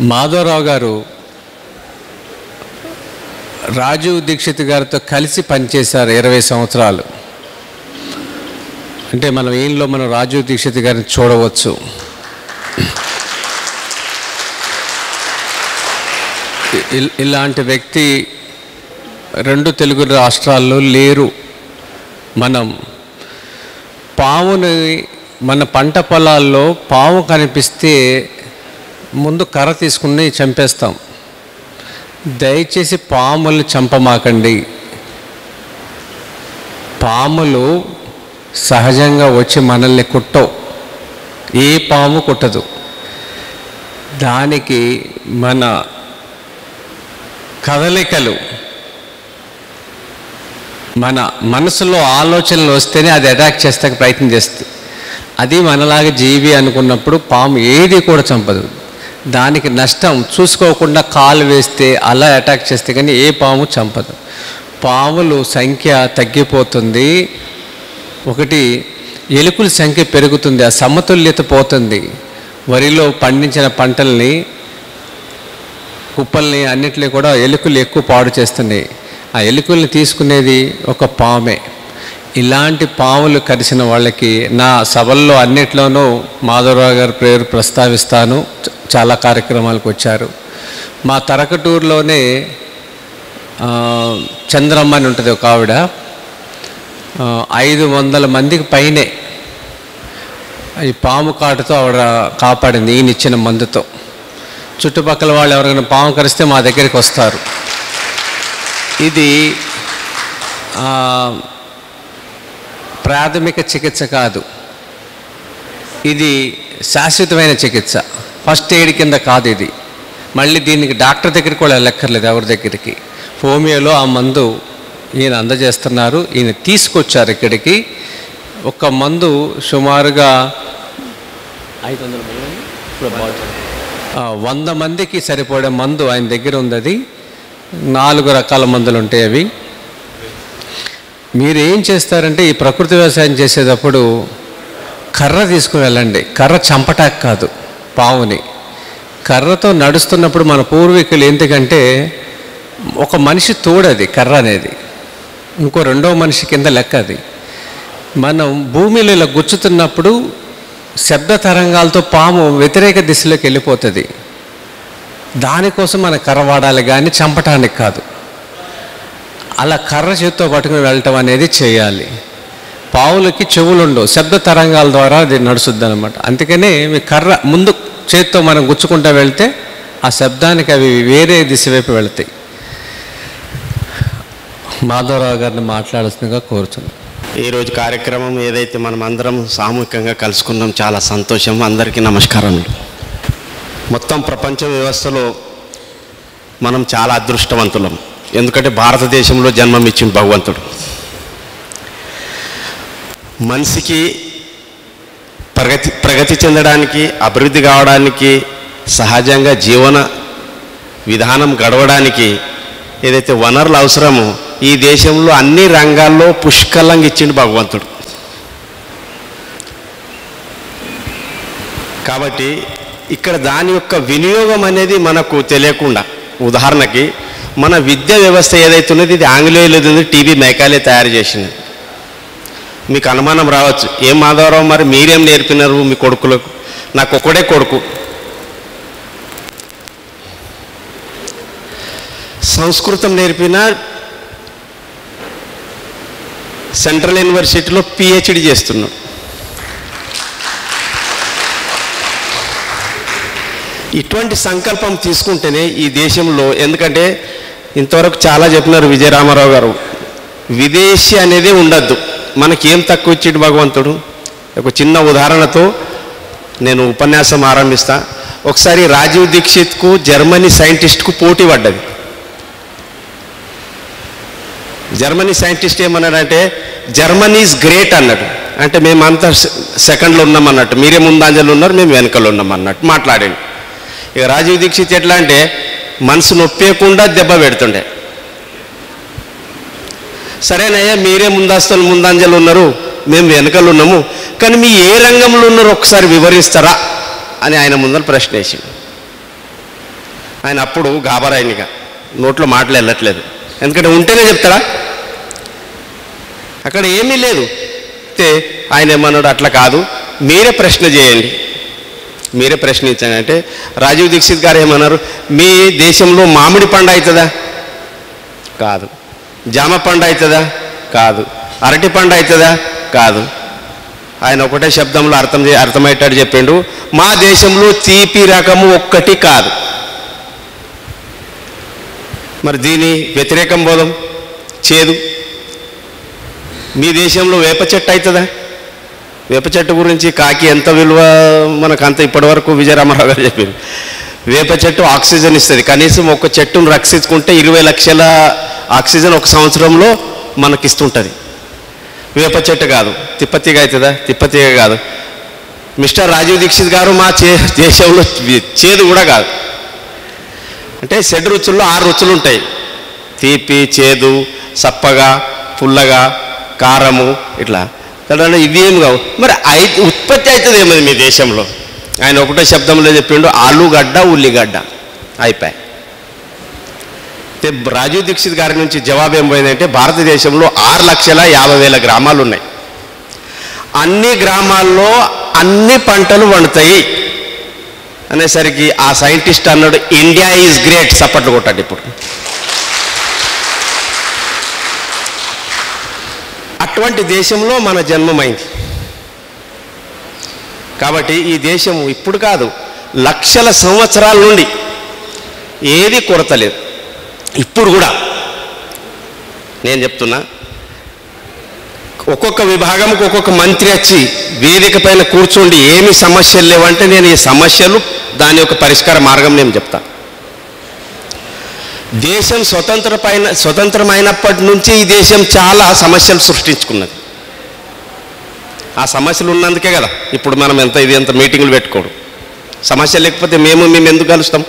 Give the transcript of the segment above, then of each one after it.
మాధవరావు గారు రాజీవ్ దీక్షిత్ గారితో కలిసి పనిచేశారు 20 సంవత్సరాలు. అంటే మనం ఈయనలో మనం రాజీవ్ దీక్షిత్ గారిని చూడవచ్చు. ఇలాంటి వ్యక్తి 2 తెలుగు రాష్ట్రాల్లో లేరు. మనం పావుని మన పంట పొలాల్లో పాము కనిపిస్తే ముందు కర్ర తీసుకుని చంపేస్తాం. దయచేసి పాముల్ని చంపమాకండి. పాములు సహజంగా వచ్చి మనల్ని కుట్టవు, ఏ పాము కుట్టదు. దానికి మన కదలికలు, మన మనసులో ఆలోచనలు వస్తేనే అది అటాక్ చేస్తే ప్రయత్నం చేస్తుంది. అది మనలాగా జీవి అనుకున్నప్పుడు పాము ఏది కూడా చంపదు. దానికి నష్టం చూసుకోకుండా కాలు వేస్తే అలా అటాక్ చేస్తే కానీ ఏ పాము చంపదు. పాములు సంఖ్య తగ్గిపోతుంది. ఒకటి, ఎలుకల సంఖ్య పెరుగుతుంది, ఆ సమతుల్యత పోతుంది. వరిలో పండించిన పంటల్ని, కుప్పల్ని అన్నిటినీ కూడా ఎలుకలు ఎక్కువ పాడు చేస్తున్నాయి. ఆ ఎలుకల్ని తీసుకునేది ఒక పామే. ఇలాంటి పాములు కరిసిన వాళ్ళకి నా సభల్లో అన్నిట్లోనూ మాధవరావు గారి పేరు ప్రస్తావిస్తాను. చాలా కార్యక్రమాలకు వచ్చారు. మా తరకటూరులోనే చంద్రమ్మ అని ఉంటుంది ఒక ఆవిడ, 500 మందికి పైనే ఈ పాము కాటుతో ఆవిడ కాపాడింది ఈయన ఇచ్చిన మందుతో. చుట్టుపక్కల వాళ్ళు ఎవరైనా పాము కరిస్తే మా దగ్గరికి వస్తారు. ఇది ప్రాథమిక చికిత్స కాదు, ఇది శాశ్వతమైన చికిత్స. ఫస్ట్ ఎయిడ్ కింద కాదు ఇది. మళ్ళీ దీనికి డాక్టర్ దగ్గరికి కూడా వెళ్ళక్కర్లేదు, ఎవరి దగ్గరికి. హోమియోలో ఆ మందు ఈయన అందజేస్తున్నారు. ఈయన తీసుకొచ్చారు ఇక్కడికి. ఒక మందు సుమారుగా 100 మందికి సరిపడే మందు ఆయన దగ్గర ఉంది. అది 4 రకాల మందులు ఉంటాయి. అవి మీరు ఏం చేస్తారంటే, ఈ ప్రకృతి వ్యవసాయం చేసేటప్పుడు కర్ర తీసుకుని వెళ్ళండి. కర్ర చంపటానికి కాదు, పావుని. కర్రతో నడుస్తున్నప్పుడు మన పూర్వీకులు ఎందుకంటే ఒక మనిషి తోడది కర్ర అనేది, ఇంకో 2వ మనిషి కింద లెక్క అది. మనం భూమిలో ఇలా గుచ్చుతున్నప్పుడు శబ్ద తరంగాలతో పాము వ్యతిరేక దిశలోకి వెళ్ళిపోతుంది. దానికోసం మన కర్ర వాడాలి, కానీ చంపటానికి కాదు. అలా కర్ర చేతితో పట్టుకుని వెళ్ళటం అనేది చేయాలి. పావులకి చెవులు ఉండవు, శబ్ద తరంగాల ద్వారా అది నడుస్తుంది అనమాట. అందుకనే మీ కర్ర ముందు చేతితో మనం గుచ్చుకుంటూ వెళ్తే ఆ శబ్దానికి అవి వేరే దిశ వైపు వెళతాయి. మాధవరావు గారిని మాట్లాడాల్సిందిగా కోరుతున్నాను. ఈరోజు కార్యక్రమం ఏదైతే మనం అందరం సామూహికంగా కలుసుకున్నాం, చాలా సంతోషం. అందరికీ నమస్కారములు. మొత్తం ప్రపంచ వ్యవస్థలో మనం చాలా అదృష్టవంతులం. ఎందుకంటే భారతదేశంలో జన్మమిచ్చిన భగవంతుడు మనిషికి ప్రగతి చెందడానికి, అభివృద్ధి కావడానికి, సహజంగా జీవన విధానం గడవడానికి ఏదైతే వనరులు అవసరమో ఈ దేశంలో అన్ని రంగాల్లో పుష్కలంగా ఇచ్చిండు భగవంతుడు. కాబట్టి ఇక్కడ దాని యొక్క వినియోగం అనేది మనకు తెలియకుండా, ఉదాహరణకి మన విద్యా వ్యవస్థ ఏదైతే ఉన్నది ఇది ఆంగ్లేయులది ఉంది, టీబీ మేకాలే తయారు చేసింది. మీకు అనుమానం రావచ్చు, ఏం మాధవరావు మరి మీరేం నేర్పినారు మీ కొడుకులకు? నాకు ఒకడే కొడుకు. సంస్కృతం నేర్పిన, సెంట్రల్ యూనివర్సిటీలో పిహెచ్డి చేస్తున్నాడు. ఇటువంటి సంకల్పం తీసుకుంటేనే ఈ దేశంలో, ఎందుకంటే ఇంతవరకు చాలా చెప్పినారు విజయరామారావు గారు, విదేశీ అనేది ఉండద్దు. మనకేం తక్కువ ఇచ్చాడు భగవంతుడు? ఒక చిన్న ఉదాహరణతో నేను ఉపన్యాసం ఆరంభిస్తా. ఒకసారి రాజీవ్ దీక్షిత్కు జర్మనీ సైంటిస్ట్కు పోటీ పడ్డది. జర్మనీ సైంటిస్ట్ ఏమన్నాడంటే జర్మనీ ఈజ్ గ్రేట్ అన్నాడు. అంటే మేమంతా సెకండ్లో ఉన్నాం అన్నట్టు, మీరే ముందంజలు ఉన్నారు, మేము వెనకలో ఉన్నాం అన్నట్టు మాట్లాడాడు. ఇక రాజీవ్ దీక్షిత్ ఎట్లా అంటే మనసు నొప్పేయకుండా దెబ్బ పెడుతుండే. సరేనయ్యా, మీరే ముందంజలు ఉన్నారు, మేము వెనకలు ఉన్నాము, కానీ మీ ఏ రంగంలో ఉన్నారో ఒకసారి వివరిస్తారా అని ఆయన ముందర ప్రశ్న వేసిండు. ఆయన అప్పుడు గాబరాయనిగా నోట్లో మాటలు వెళ్ళట్లేదు, ఎందుకంటే ఉంటేనే చెప్తారా, అక్కడ ఏమీ లేదు. అయితే ఆయన ఏమన్నాడు, అట్లా కాదు, మీరే ప్రశ్న చేయండి, మీరే ప్రశ్నించండి అంటే రాజీవ్ దీక్షిత్ గారు ఏమన్నారు, మీ దేశంలో మామిడి పండు అవుతుందా, కాదు. జామ పండు అవుతుందా, కాదు. అరటి పండు అవుతుందా, కాదు. ఆయన ఒకటే శబ్దంలో అర్థమయ్యేటట్టు చెప్పిండు, మా దేశంలో తీపి రకము ఒక్కటి కాదు. మరి దీని వ్యతిరేకం బోధం చేదు. మీ దేశంలో వేప చెట్టు అవుతుందా, వేప చెట్టు గురించి కాకి ఎంత విలువ మనకు అంత ఇప్పటివరకు విజయరామారావు గారు చెప్పింది. వేప చెట్టు ఆక్సిజన్ ఇస్తుంది, కనీసం ఒక చెట్టును రక్షించుకుంటే 20 లక్షల ఆక్సిజన్ ఒక సంవత్సరంలో మనకిస్తుంటుంది. వేప చెట్టు కాదు. తిప్పతీగ అవుతుందా, తిప్పతీగ కాదు. మిస్టర్ రాజీవ్ దీక్షిత్ గారు మా దేశంలో చేదు కూడా కాదు. అంటే 7 రుచుల్లో 6 రుచులు ఉంటాయి, తీపి, చేదు, సప్పగా, పుల్లగా, కారము, ఇట్లా. ఇవి ఏమి కావు. మరి ఉత్పత్తి అవుతుంది ఏమది మీ దేశంలో? ఆయన ఒకటే శబ్దంలో చెప్పిండు, ఆలుగడ్డ, ఉల్లిగడ్డ, అయిపోయి. రాజీవ్ దీక్షిత్ గారి నుంచి జవాబు ఏం పోయిందంటే, భారతదేశంలో 6,50,000 గ్రామాలు ఉన్నాయి, అన్ని గ్రామాల్లో అన్ని పంటలు పండుతాయి అనేసరికి ఆ సైంటిస్ట్ అన్నాడు, ఇండియా ఈజ్ గ్రేట్. సప్పట్లు కొట్టాడు. ఇప్పుడు అటువంటి దేశంలో మన జన్మమైంది. కాబట్టి ఈ దేశం ఇప్పుడు కాదు, లక్షల సంవత్సరాల నుండి ఏది కొరత లేదు. ఇప్పుడు కూడా నేను చెప్తున్నా, ఒక్కొక్క విభాగంకి ఒక్కొక్క మంత్రి వచ్చి వేదిక పైన కూర్చోండి, ఏమి సమస్యలు లేవంటే నేను ఈ సమస్యలు దాని యొక్క పరిష్కార మార్గం నేను చెప్తా. దేశం స్వతంత్రమైనప్పటి నుంచి ఈ దేశం చాలా సమస్యలు సృష్టించుకున్నది. ఆ సమస్యలు ఉన్నందుకే కదా ఇప్పుడు మనం ఎంత మీటింగులు పెట్టుకోడు. సమస్య లేకపోతే మేము ఎందుకు కలుస్తాం?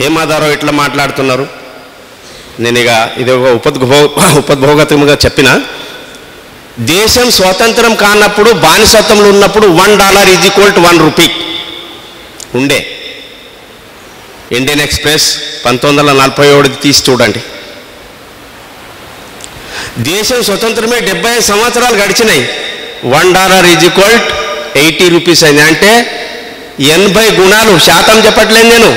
ఏమాధారో ఇట్లా మాట్లాడుతున్నారు. నేను ఇక ఇది ఒక ఉపద్భోగతముగా చెప్పిన, దేశం స్వతంత్రం కానప్పుడు, బానిసత్వంలో ఉన్నప్పుడు $1 = 1 రూపీ ఉండే. ఇండియన్ ఎక్స్ప్రెస్ 1947 తీసి చూడండి. దేశం స్వతంత్రమే 75 సంవత్సరాలు గడిచినాయి, $1 = 80 రూపీస్ అయింది. అంటే 80 గుణాలు, శాతం చెప్పట్లేదు నేను,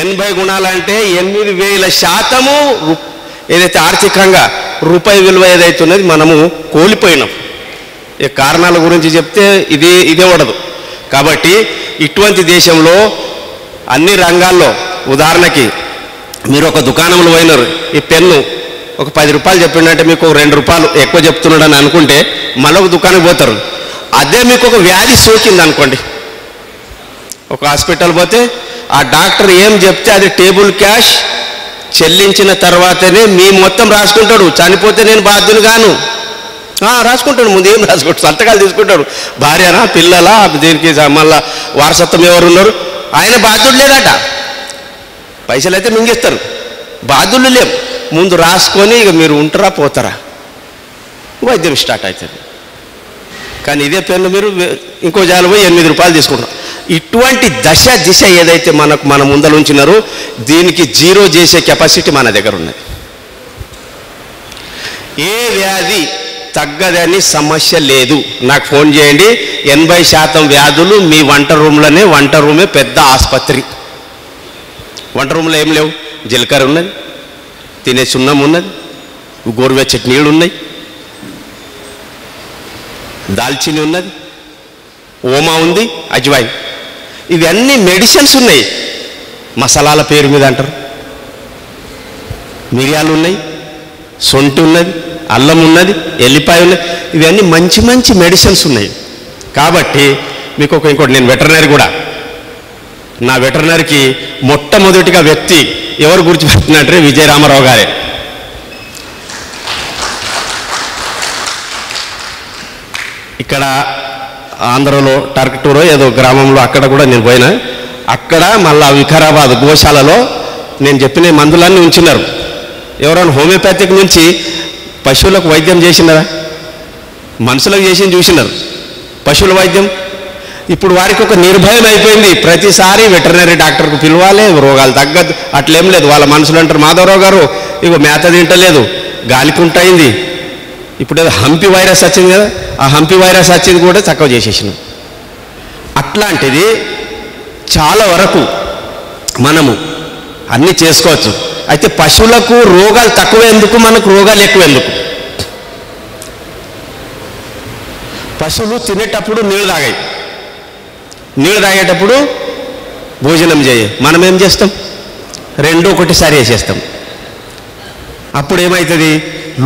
80 గుణాలు అంటే 8,000% ఏదైతే ఆర్థికంగా రూపాయి విలువ ఏదైతున్నది మనము కోల్పోయినాం. ఈ కారణాల గురించి చెప్తే ఇదే ఉండదు. కాబట్టి ఇటువంటి దేశంలో అన్ని రంగాల్లో, ఉదాహరణకి మీరు ఒక దుకాణంలో పోయినారు, ఈ పెన్ను ఒక 10 రూపాయలు చెప్పిండంటే మీకు 2 రూపాయలు ఎక్కువ చెప్తున్నాడు అని అనుకుంటే మళ్ళీ ఒక దుకాణం పోతారు. అదే మీకు ఒక వ్యాధి సోకింది అనుకోండి, ఒక హాస్పిటల్ పోతే ఆ డాక్టర్ ఏం చెప్తే అది టేబుల్ క్యాష్ చెల్లించిన తర్వాతనే మీ మొత్తం రాసుకుంటాడు. చనిపోతే నేను బాధ్యుని గాను రాసుకుంటాడు, ముందు ఏం రాసుకుంటాడు, సంతకాలు తీసుకుంటాడు. భార్యనా, పిల్లలా, దీనికి మళ్ళా వారసత్వం ఎవరున్నారు, ఆయన బాధ్యుడు లేదట. పైసలు అయితే మింగిస్తారు, బాధ్యులు లేవు. ముందు రాసుకొని ఇక మీరు ఉంటారా పోతారా, వైద్యం స్టార్ట్ అవుతుంది. కానీ ఇదే పెన్ను మీరు ఇంకో జాలు పోయి 8 రూపాయలు తీసుకుంటారు. ఇటువంటి దిశ ఏదైతే మన ముందర ఉంచినారో దీనికి జీరో చేసే కెపాసిటీ మన దగ్గర ఉన్నది. ఏ వ్యాధి తగ్గదని సమస్య లేదు. నాకు ఫోన్ చేయండి, 80% వ్యాధులు మీ వంట రూమే పెద్ద ఆసుపత్రి. వంట రూమ్లో ఏం లేవు, జీలకర్ర ఉన్నది, తినే సున్నం ఉన్నది, గోరువెచ్చటి నీళ్ళు ఉన్నాయి, దాల్చిని ఉన్నది, ఓమా ఉంది, అజ్వాయిన్, ఇవన్నీ మెడిసిన్స్ ఉన్నాయి. మసాలాల పేరు మీద అంటారు, మిరియాలు ఉన్నాయి, సొంటి ఉన్నది, అల్లం ఉన్నది, ఎల్లిపాయ ఉన్నది, ఇవన్నీ మంచి మెడిసిన్స్ ఉన్నాయి. కాబట్టి మీకు ఇంకోటి, నేను వెటర్నరీ కూడా, నా వెటర్నరీకి మొట్టమొదటిగా వ్యక్తి ఎవరు గుర్తుపెట్టినట్టే విజయరామారావు గారే. ఇక్కడ ఆంధ్రలో టర్కటూరో ఏదో గ్రామంలో అక్కడ కూడా నేను పోయినా, అక్కడ మళ్ళా వికారాబాద్ గోశాలలో నేను చెప్పిన మందులన్నీ ఉంచినారు. ఎవరైనా హోమియోపతిక్ నుంచి పశువులకు వైద్యం చేసినారా? మనుషులకు చేసి చూసినారు. పశువుల వైద్యం ఇప్పుడు వారికి ఒక నిర్భయం అయిపోయింది. ప్రతిసారి వెటర్నరీ డాక్టర్కు పిలవాలి, రోగాలు తగ్గదు అట్లేం లేదు. వాళ్ళ మనుషులు అంటారు, మాధవరావు గారు ఇగో మేత తింటలేదు, గాలికుంటైంది. ఇప్పుడు ఏదో హంపి వైరస్ వచ్చింది కదా, ఆ హంపి వైరస్ వచ్చింది కూడా తక్కువ చేసేసినాం. అట్లాంటిది చాలా వరకు మనము అన్నీ చేసుకోవచ్చు. అయితే పశువులకు రోగాలు తక్కువ ఎందుకు, మనకు రోగాలు ఎక్కువ ఎందుకు? పశువులు తినేటప్పుడు నీళ్ళు తాగాయి, నీళ్ళు తాగేటప్పుడు భోజనం చేయ. మనం ఏం చేస్తాం? రెండు ఒకటిసారి వేసేస్తాం. అప్పుడు ఏమవుతుంది?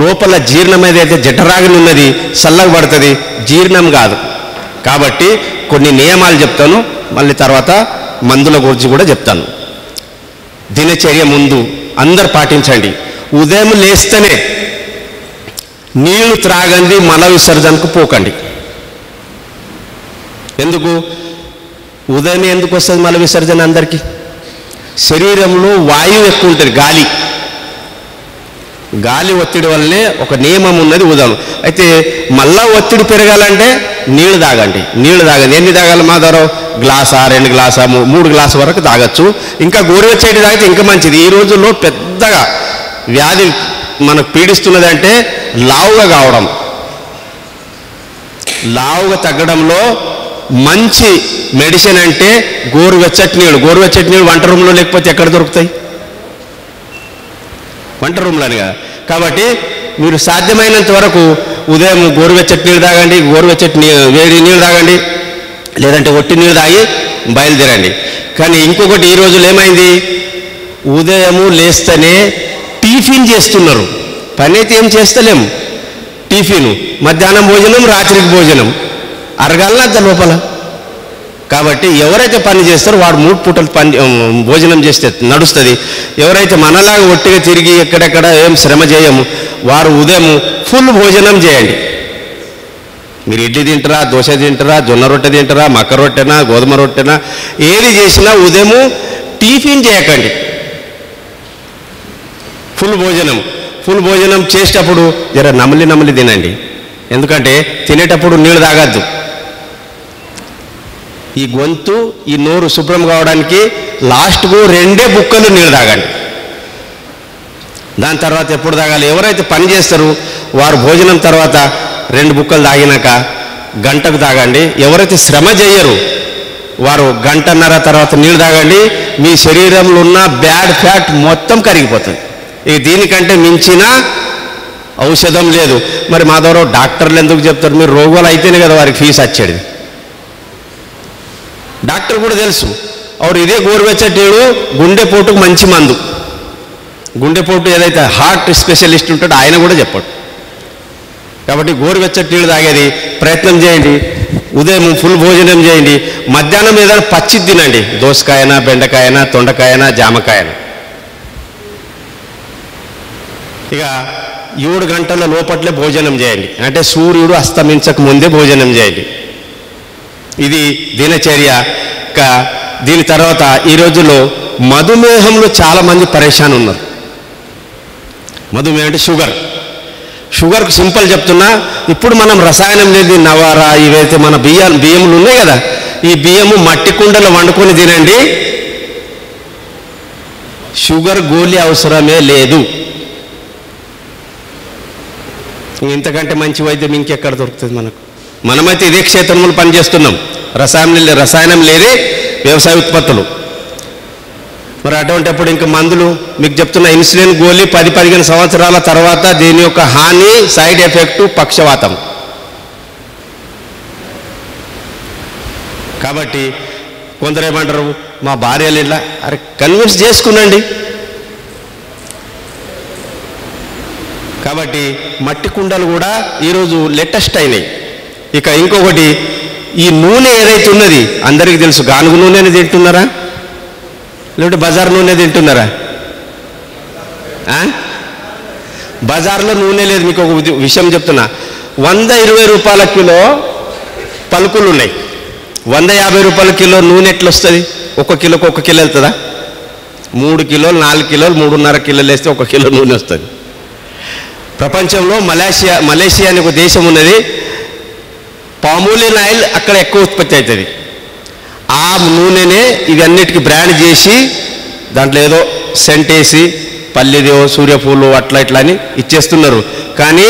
లోపల జీర్ణం ఏదైతే జఠరాగ్ని ఉన్నది చల్లగా పడుతుంది, జీర్ణం కాదు. కాబట్టి కొన్ని నియమాలు చెప్తాను, మళ్ళీ తర్వాత మందుల గురించి కూడా చెప్తాను. దినచర్య ముందు అందరు పాటించండి. ఉదయం లేస్తేనే నీళ్లు త్రాగండి, మల విసర్జనకు పోకండి. ఎందుకు ఉదయం ఎందుకు వస్తుంది మల విసర్జన? అందరికీ శరీరంలో వాయువు ఎక్కువ ఉంటుంది, గాలి ఒత్తిడి వల్లనే ఒక నియమం ఉన్నది ఉదయం. అయితే మళ్ళా ఒత్తిడి పెరగాలంటే నీళ్లు తాగండి. ఎన్ని తాగాలి మాధవరావు? గ్లాసా, 2 గ్లాసా, 3 గ్లాసు వరకు తాగొచ్చు. ఇంకా గోరువెచ్చటి తాగితే ఇంకా మంచిది. ఈ రోజుల్లో పెద్దగా వ్యాధి మనకు పీడిస్తున్నది అంటే లావుగా కావడం. లావుగా తగ్గడంలో మంచి మెడిసిన్ అంటే గోరువెచ్చటి నీళ్ళు వంట రూమ్లో లేకపోతే ఎక్కడ దొరుకుతాయి? వంట రూమ్లోనే కదా. కాబట్టి మీరు సాధ్యమైనంత వరకు ఉదయం గోరువెచ్చటి నీళ్ళు తాగండి, వేడి నీళ్ళు తాగండి, లేదంటే ఒట్టి నీళ్ళు తాగి బయలుదేరండి. కానీ ఇంకొకటి ఈ రోజులు ఏమైంది? ఉదయము లేస్తేనే టిఫిన్ చేస్తున్నారు. పని అయితే ఏం చేస్తలేము, టిఫిను, మధ్యాహ్నం భోజనం, రాత్రికి భోజనం, అరగాలనంత లోపల. కాబట్టి ఎవరైతే పని చేస్తారో వాడు 3 పూటలు భోజనం చేస్తే నడుస్తుంది. ఎవరైతే మనలాగా ఒట్టిగా తిరిగి ఎక్కడెక్కడ ఏం శ్రమ చేయము, వారు ఉదయం ఫుల్ భోజనం చేయండి. మీరు ఇడ్లీ తింటారా, దోశ తింటారా, జొన్న రొట్టె తింటారా, మక్క రొట్టెనా, గోధుమ రొట్టెనా, ఏది చేసినా ఉదయము టిఫిన్ చేయకండి. ఫుల్ భోజనం చేసేటప్పుడు జర నమిలి తినండి. ఎందుకంటే తినేటప్పుడు నీళ్ళు తాగద్దు. ఈ గొంతు, ఈ నోరు శుభ్రం కావడానికి లాస్ట్కు 2 బుక్కలు నీళ్ళు తాగండి. దాని తర్వాత ఎప్పుడు తాగాలి? ఎవరైతే పని చేస్తారో వారు భోజనం తర్వాత 2 బుక్కలు తాగినాక గంటకు తాగండి. ఎవరైతే శ్రమ చేయరు వారు 1.5 గంట తర్వాత నీళ్ళు తాగండి. మీ శరీరంలో ఉన్న బ్యాడ్ ఫ్యాట్ మొత్తం కరిగిపోతుంది. దీనికంటే మించిన ఔషధం లేదు. మరి మాధవరావు డాక్టర్లు ఎందుకు చెప్తారు? మీరు రోగాలు అయితేనే కదా వారికి ఫీజు వచ్చేది. డాక్టర్ కూడా తెలుసు. ఇదే గోరువెచ్చటి గుండెపోటుకు మంచి మందు. గుండెపోటు ఏదైతే హార్ట్ స్పెషలిస్ట్ ఉంటాడో ఆయన కూడా చెప్పాడు. కాబట్టి గోరువెచ్చటి నీళ్ళు తాగేది ప్రయత్నం చేయండి. ఉదయం ఫుల్ భోజనం చేయండి. మధ్యాహ్నం ఏదైనా పచ్చి తినండి. దోసకాయనా, బెండకాయనా, తొండకాయనా, జామకాయనా. ఇక 7 గంటల లోపట్లే భోజనం చేయండి. అంటే సూర్యుడు అస్తమించక ముందే భోజనం చేయండి. ఇది దినచర్య. దీని తర్వాత ఈ రోజుల్లో మధుమేహంలో చాలామంది పరేషాన్ ఉన్నారు. మధుమేహం అంటే షుగర్కు సింపుల్ చెప్తున్నా. ఇప్పుడు మనం రసాయనం లేని నవారా ఇవైతే మన బియ్యములు ఉన్నాయి కదా, ఈ బియ్యము మట్టి కుండలో వండుకొని తినండి. షుగర్ గోళీ అవసరమే లేదు. ఇంతకంటే మంచి వైద్యం ఇంకెక్కడ దొరుకుతుంది మనకు? మనమైతే ఇదే క్షేత్రంలో పనిచేస్తున్నాం. రసాయనం లేదే వ్యవసాయ ఉత్పత్తులు. మరి అటువంటిప్పుడు ఇంకా మందులు మీకు చెప్తున్న ఇన్సులిన్ గోళీ 10-15 సంవత్సరాల తర్వాత దీని యొక్క హాని, సైడ్ ఎఫెక్టు పక్షవాతం. కాబట్టి కొందరు ఏమంటారు, మా భార్యలు ఇలా, అరే కన్విన్స్ చేసుకునండి. కాబట్టి మట్టి కుండలు కూడా ఈరోజు లేటెస్ట్ అయినాయి. ఇక ఇంకొకటి, ఈ నూనె ఏదైతే ఉన్నది అందరికీ తెలుసు. గానుగు నూనెని తింటున్నారా, లేదంటే బజార్ నూనె తింటున్నారా? బజార్లో నూనె లేదు. మీకు ఒక విషయం చెప్తున్నా. 120 రూపాయల కిలో పలుకులు ఉన్నాయి. 150 రూపాయల కిలో నూనె ఎట్లా వస్తుంది? 1 కిలోకి 1 కిలో వెళ్తుందా? 3 కిలోలు, 4 కిలోలు, 3.5 కిలోలు వేస్తే 1 కిలో నూనె వస్తుంది. ప్రపంచంలో మలేషియా అనే ఒక దేశం ఉన్నది. పామోలిన్ ఆయిల్ అక్కడ ఎక్కువ ఉత్పత్తి అవుతుంది. ఆ నూనెనే ఇవన్నిటికీ బ్రాండ్ చేసి దాంట్లో ఏదో సెంట్ వేసి పల్లిదో సూర్యపూలు అట్లా ఇట్లా అని ఇచ్చేస్తున్నారు. కానీ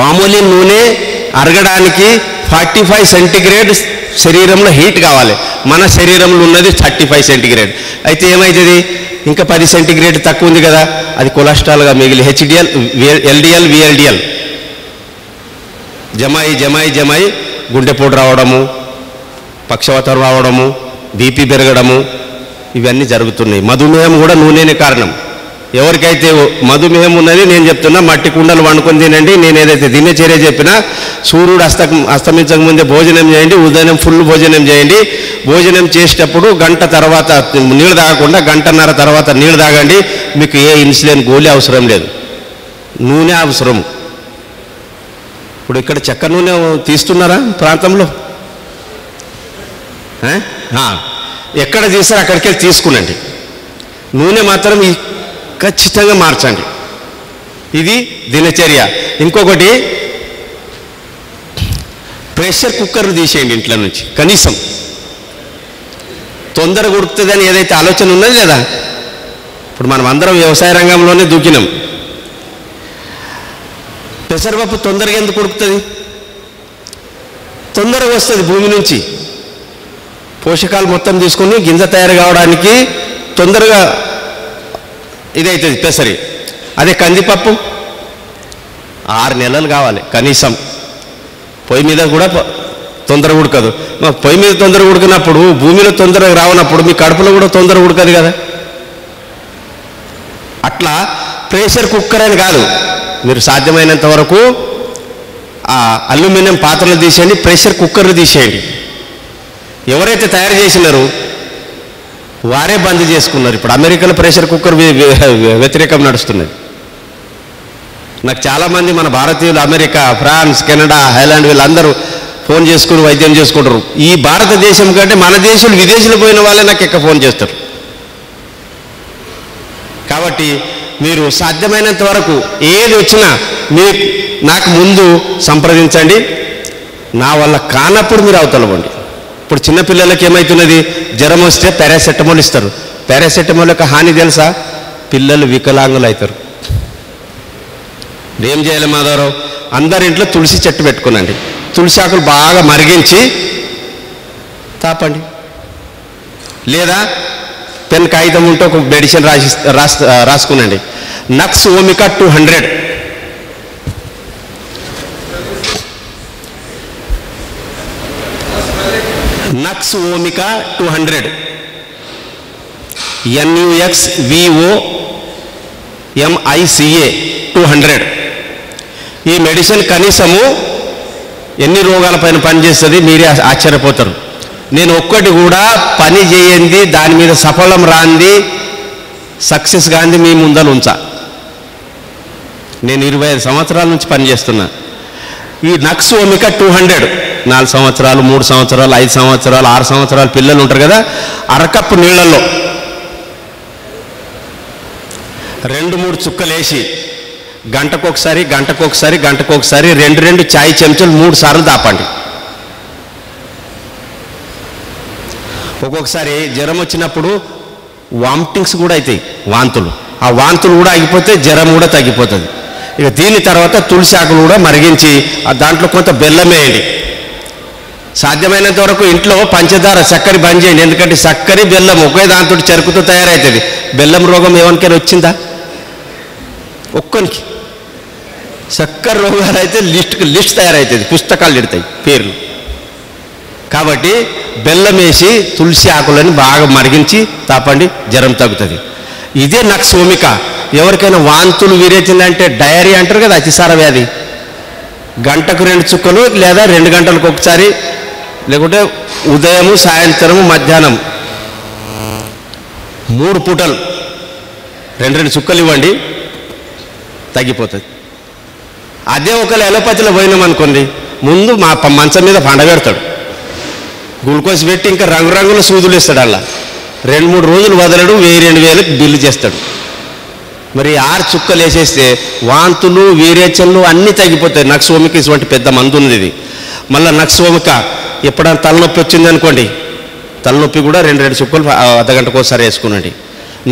పామోలిన్ నూనె అరగడానికి 45 సెంటిగ్రేడ్ శరీరంలో హీట్ కావాలి. మన శరీరంలో ఉన్నది 35 సెంటిగ్రేడ్. అయితే ఏమవుతుంది, ఇంకా 10 సెంటిగ్రేడ్ తక్కువ ఉంది కదా, అది కొలెస్ట్రాల్గా మిగిలి HDL LDL VLDL జమాయి గుండెపోటు రావడము, పక్షవాతం రావడము, బీపీ పెరగడము ఇవన్నీ జరుగుతున్నాయి. మధుమేహం కూడా నూనెనే కారణం. ఎవరికైతే మధుమేహం ఉన్నది నేను చెప్తున్నా, మట్టి కుండలు వండుకొని తినండి. నేను ఏదైతే దినచర్య చెప్పినా, సూర్యుడు అస్తమించక ముందే భోజనం చేయండి, ఉదయం ఫుల్ భోజనం చేయండి. భోజనం చేసేటప్పుడు గంట తర్వాత నీళ్ళు తాగకుండా గంటన్నర తర్వాత నీళ్ళు తాగండి. మీకు ఏ ఇన్సులిన్ గోళీ అవసరం లేదు, నూనె అవసరం. ఇప్పుడు ఇక్కడ చక్కెర నూనె తీస్తున్నారా ప్రాంతంలో? ఎక్కడ తీస్తారో అక్కడికి వెళ్ళి తీసుకునండి. నూనె మాత్రం ఖచ్చితంగా మార్చండి. ఇది దినచర్య. ఇంకొకటి, ప్రెషర్ కుక్కర్ తీసేయండి ఇంట్లో నుంచి. కనీసం తొందరగా ఉడుకుతుందని ఏదైతే ఆలోచన ఉన్నది కదా, ఇప్పుడు మనం అందరం వ్యవసాయ రంగంలోనే దూకినాం. పెసరపప్పు తొందరగా ఎందుకు ఉడుకుతుంది? తొందరగా వస్తుంది భూమి నుంచి, పోషకాలు మొత్తం తీసుకొని గింజ తయారు కావడానికి తొందరగా ఇదవుతుంది పెసరి. అదే కందిపప్పు 6 నెలలు కావాలి కనీసం. పొయ్యి మీద కూడా తొందరగా ఉడకదు. పొయ్యి మీద తొందరగా ఉడికినప్పుడు భూమిలో తొందరగా రావనప్పుడు మీ కడుపులో కూడా తొందరగా ఉడకదు కదా. అట్లా ప్రెషర్ కుక్కర్ అని కాదు, మీరు సాధ్యమైనంత వరకు ఆ అల్యూమినియం పాత్రలు తీసేయండి, ప్రెషర్ కుక్కర్లు తీసేయండి. ఎవరైతే తయారు చేసినారో వారే బంద్ చేసుకున్నారు. ఇప్పుడు అమెరికాలో ప్రెషర్ కుక్కర్ వ్యతిరేకం నడుస్తున్నది. నాకు చాలామంది మన భారతీయులు అమెరికా, ఫ్రాన్స్, కెనడా, ఐర్లాండ్ వీళ్ళందరూ ఫోన్ చేసుకుని వైద్యం చేసుకుంటారు. ఈ భారతదేశం కంటే మన దేశంలో విదేశీలు పోయిన వాళ్ళే నాకు ఎక్కువ ఫోన్ చేస్తారు. కాబట్టి మీరు సాధ్యమైనంత వరకు ఏది వచ్చినా నాకు ముందు సంప్రదించండి. నా వల్ల కానప్పుడు మీరు అవతలవండి. ఇప్పుడు చిన్నపిల్లలకి ఏమవుతున్నది, జ్వరం వస్తే పారాసెటమాల్ ఇస్తారు. పారాసెటమాల్ యొక్క హాని తెలుసా? పిల్లలు వికలాంగులు అవుతారు. ఏం చేయాలి మాధవరావు? అందరింట్లో తులసి చెట్టు పెట్టుకునండి. తులసి ఆకులు బాగా మరిగించి తాపండి. లేదా పెన్ కాగితం ఉంటే ఒక మెడిసిన్ రాసుకునండి. Nux vomica 200. Nux vomica 200 NUXVOMICA 200. ఈ మెడిసిన్ కనీసము ఎన్ని రోగాలపైన పనిచేస్తుంది మీరే ఆశ్చర్యపోతారు. నేను ఒక్కటి కూడా పని చేయండి, దాని మీద సఫలం రాంది, సక్సెస్ కాంది మీ ముందర ఉంచా. నేను 25 సంవత్సరాల నుంచి పనిచేస్తున్నా. ఈ నక్స్ ఓమికా 200 4 సంవత్సరాలు, 3 సంవత్సరాలు, 5 సంవత్సరాలు, 6 సంవత్సరాలు పిల్లలు ఉంటారు కదా, అరకప్పు నీళ్లలో 2-3 చుక్కలు వేసి గంటకొకసారి 2 చాయ్ చెంచాలు 3 సార్లు తాపండి. ఒక్కొక్కసారి జ్వరం వచ్చినప్పుడు వామిటింగ్స్ కూడా అవుతాయి, వాంతులు. ఆ వాంతులు కూడా ఆగిపోతే జ్వరం కూడా తగ్గిపోతుంది. ఇక దీని తర్వాత తులసి ఆకులు కూడా మరిగించి దాంట్లో కొంత బెల్లం వేయండి. సాధ్యమైనంత వరకు ఇంట్లో పంచదార, చక్కెర బంద్ చేయండి. ఎందుకంటే చక్కెర బెల్లం ఒకే దాంతో చెరుకుతో తయారవుతుంది. బెల్లం రోగం ఎవరికైనా వచ్చిందా? ఒక్కరికి. చక్కెర రోగాలు అయితే లిస్ట్ తయారవుతుంది, పుస్తకాలు ఎడతాయి పేర్లు. కాబట్టి బెల్లం వేసి తులసి ఆకులను బాగా మరిగించి తాపండి, జ్వరం తగ్గుతుంది. ఇదే నక్స్ ఓమికా. ఎవరికైనా వాంతులు విరేచిందంటే డయేరియా అంటారు కదా, అతిసార వ్యాధి, గంటకు 2 చుక్కలు లేదా 2 గంటలకు ఒకసారి, లేకుంటే ఉదయము, సాయంత్రము, మధ్యాహ్నం 3 పూటలు 2 చుక్కలు ఇవ్వండి, తగ్గిపోతుంది. అదే ఒకవేళ ఎలోపతిలో పోయినామనుకోండి, ముందు మా మంచం మీద పండబెడతాడు, గ్లూకోజ్ పెట్టి ఇంకా రంగురంగుల సూదులు ఇస్తాడు. అలా 2-3 రోజులు వదలడు, 1000-2000 బిల్లు చేస్తాడు. మరి 6 చుక్కలు వేసేస్తే వాంతులు, వీరేచనలు అన్నీ తగ్గిపోతాయి. నక్స్ ఓమికా ఇటువంటి పెద్ద మందు ఉంది ఇది. మళ్ళీ నక్స్ ఓమికా ఎప్పుడైనా తలనొప్పి వచ్చింది అనుకోండి, తలనొప్పి కూడా 2 చుక్కలు అర్ధగంటకు ఒకసారి వేసుకునండి.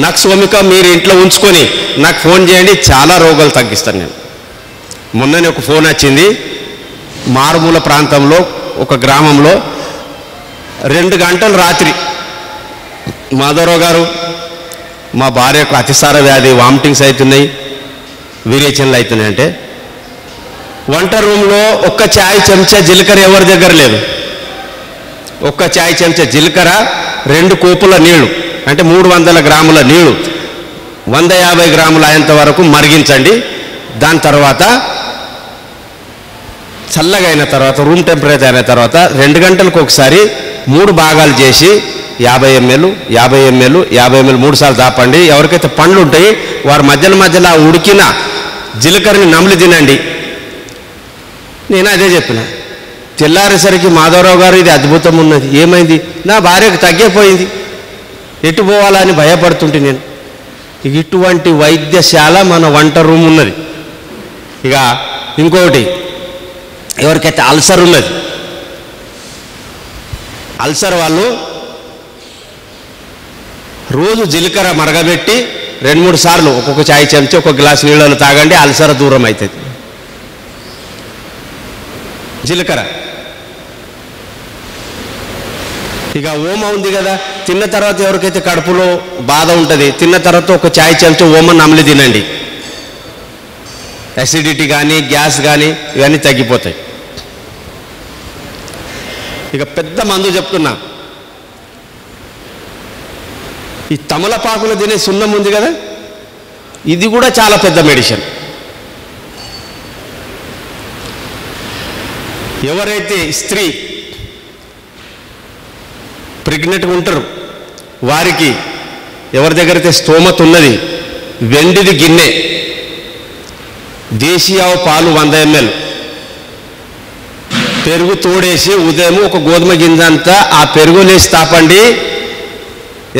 నక్సోమిక మీరు ఇంట్లో ఉంచుకొని నాకు ఫోన్ చేయండి, చాలా రోగాలు తగ్గిస్తాను నేను. మొన్ననే ఒక ఫోన్ వచ్చింది, మారుమూల ప్రాంతంలో ఒక గ్రామంలో 2 గంటలు రాత్రి, మాధవరావు గారు మా భార్యకు అతిసార వ్యాధి, వామిటింగ్స్ అవుతున్నాయి, విరేచనలు అవుతున్నాయి అంటే వంట రూమ్లో ఒక్క చాయ్ చెంచా జీలకర్ర ఎవరి దగ్గర లేదు. ఒక్క చాయ్ చెంచా జీలకర్ర, 2 కోపుల నీళ్లు అంటే 300 గ్రాముల నీళ్లు 150 గ్రాములు అయ్యేంత వరకు మరిగించండి. దాని తర్వాత చల్లగా అయిన తర్వాత, రూమ్ టెంపరేచర్ అయిన తర్వాత 2 గంటలకు ఒకసారి 3 భాగాలు చేసి 50 ml 50 ml 50 ml 3 సార్లు తాపండి. ఎవరికైతే పండ్లు ఉంటాయి వారు మధ్యలో ఉడికిన జీలకర్రని నమిలి తినండి. నేను అదే చెప్పిన. తెల్లారేసరికి మాధవరావు గారు ఇది అద్భుతం ఉన్నది, ఏమైంది? నా భార్యకు తగ్గిపోయింది, ఎటు పోవాలా అని భయపడుతుంటే నేను. ఇటువంటి వైద్యశాల మన వంట రూమ్ ఉన్నది. ఇక ఇంకొకటి, ఎవరికైతే అల్సర్ ఉన్నది, అల్సర్ వాళ్ళు రోజు జీలకర్ర మరగబెట్టి 2-3 సార్లు ఒక్కొక్క చాయ్ చెంచా ఒక గ్లాస్ నీళ్ళలో తాగండి, అల్సర్ దూరం అవుతుంది. జీలకర్ర. ఇక ఓమ ఉంది కదా, తిన్న తర్వాత ఎవరికైతే కడుపులో బాధ ఉంటుంది, తిన్న తర్వాత ఒక చాయ్ చెంచా ఓమ నమిలి తినండి. అసిడిటీ కానీ గ్యాస్ కానీ ఇవన్నీ తగ్గిపోతాయి. ఇక పెద్ద మందు చెప్తున్నా, ఈ తమలపాకులు తినే సున్నం ఉంది కదా, ఇది కూడా చాలా పెద్ద మెడిసిన్. ఎవరైతే స్త్రీ ప్రెగ్నెంట్గా ఉంటారు వారికి, ఎవరి దగ్గర అయితే స్తోమత ఉన్నది, వెండిది గిన్నె దేశీ ఆవు పాలు 100 ml పెరుగు తోడేసి ఉదయం ఒక గోధుమ గింజ అంతా ఆ పెరుగులేసి తాపండి.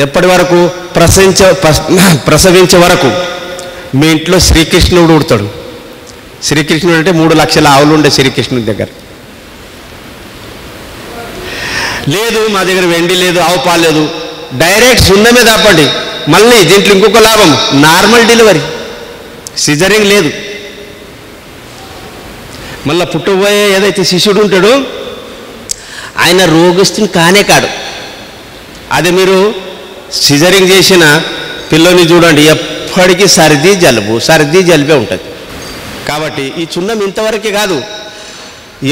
ఎప్పటి వరకు? ప్రసవించే వరకు మీ ఇంట్లో శ్రీకృష్ణుడు ఉడతాడు. శ్రీకృష్ణుడు అంటే 3 లక్షల ఆవులు ఉండే శ్రీకృష్ణుడి దగ్గర. లేదు మా దగ్గర వెండి లేదు, ఆవు పాలు లేదు, డైరెక్ట్ సున్నమే తాపండి. మళ్ళీ దీంట్లో ఇంకొక లాభం, నార్మల్ డెలివరీ, సిజరింగ్ లేదు. మళ్ళీ పుట్టబోయే ఏదైతే శిశుడు ఉంటాడో ఆయన రోగిస్తుని కానే కాడు. అదే మీరు సిజరింగ్ చేసిన పిల్లని చూడండి, ఎప్పటికీ సర్ది జలుబే ఉంటుంది. కాబట్టి ఈ చున్నం ఇంతవరకే కాదు,